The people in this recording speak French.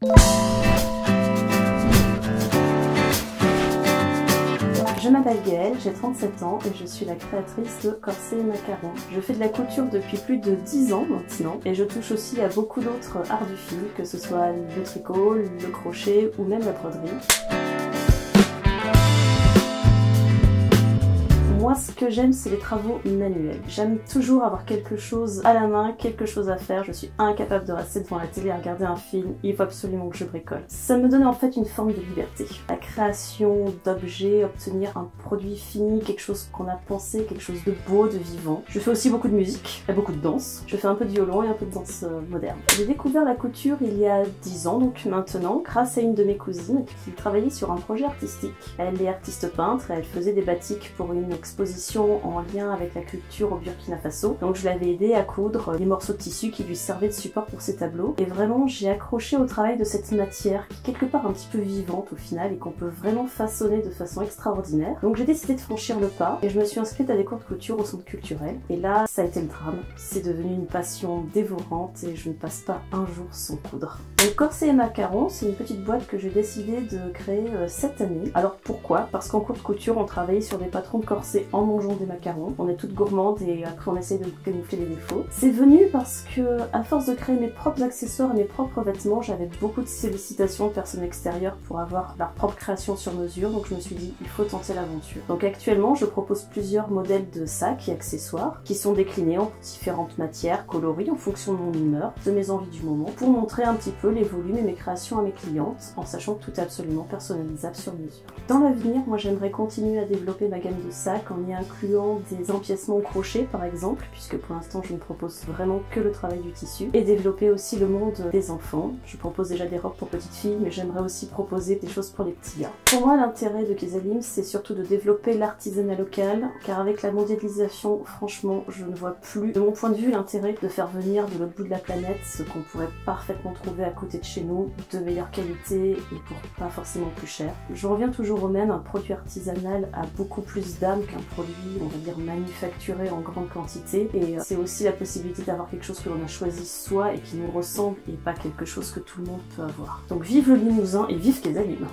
Je m'appelle Gaëlle, j'ai 37 ans et je suis la créatrice de Corset et Macarons. Je fais de la couture depuis plus de 10 ans maintenant et je touche aussi à beaucoup d'autres arts du fil, que ce soit le tricot, le crochet ou même la broderie. Moi, ce que j'aime, c'est les travaux manuels. J'aime toujours avoir quelque chose à la main, quelque chose à faire. Je suis incapable de rester devant la télé à regarder un film. Il faut absolument que je bricole. Ça me donne en fait une forme de liberté. La création d'objets, obtenir un produit fini, quelque chose qu'on a pensé, quelque chose de beau, de vivant. Je fais aussi beaucoup de musique et beaucoup de danse. Je fais un peu de violon et un peu de danse moderne. J'ai découvert la couture il y a 10 ans, donc maintenant, grâce à une de mes cousines qui travaillait sur un projet artistique. Elle est artiste peintre et elle faisait des batiks pour une exposition en lien avec la culture au Burkina Faso. Donc je l'avais aidé à coudre les morceaux de tissu qui lui servaient de support pour ses tableaux. Et vraiment j'ai accroché au travail de cette matière qui est quelque part un petit peu vivante au final et qu'on peut vraiment façonner de façon extraordinaire. Donc j'ai décidé de franchir le pas et je me suis inscrite à des cours de couture au centre culturel. Et là ça a été le drame. C'est devenu une passion dévorante et je ne passe pas un jour sans coudre. Donc Corset et Macarons, c'est une petite boîte que j'ai décidé de créer cette année. Alors pourquoi? Parce qu'en cours de couture on travaillait sur des patrons de corsets en mangeant des macarons. On est toutes gourmandes et après on essaye de camoufler les défauts. C'est venu parce que à force de créer mes propres accessoires et mes propres vêtements, j'avais beaucoup de sollicitations de personnes extérieures pour avoir leur propre création sur mesure, donc je me suis dit il faut tenter l'aventure. Donc actuellement je propose plusieurs modèles de sacs et accessoires qui sont déclinés en différentes matières, coloris en fonction de mon humeur, de mes envies du moment, pour montrer un petit peu les volumes et mes créations à mes clientes, en sachant que tout est absolument personnalisable sur mesure. Dans l'avenir, moi j'aimerais continuer à développer ma gamme de sacs en y incluant des empiècements au crochet par exemple, puisque pour l'instant je ne propose vraiment que le travail du tissu, et développer aussi le monde des enfants. Je propose déjà des robes pour petites filles, mais j'aimerais aussi proposer des choses pour les petits gars. Pour moi l'intérêt de Kesalim, c'est surtout de développer l'artisanat local, car avec la mondialisation, franchement, je ne vois plus, de mon point de vue, l'intérêt de faire venir de l'autre bout de la planète ce qu'on pourrait parfaitement trouver à côté de chez nous, de meilleure qualité et pour pas forcément plus cher. Je reviens toujours au même, un produit artisanal a beaucoup plus d'âme qu'un produit, on va dire, manufacturé en grande quantité, et c'est aussi la possibilité d'avoir quelque chose que l'on a choisi soi et qui nous ressemble et pas quelque chose que tout le monde peut avoir. Donc vive le Limousin et vive Kesalim!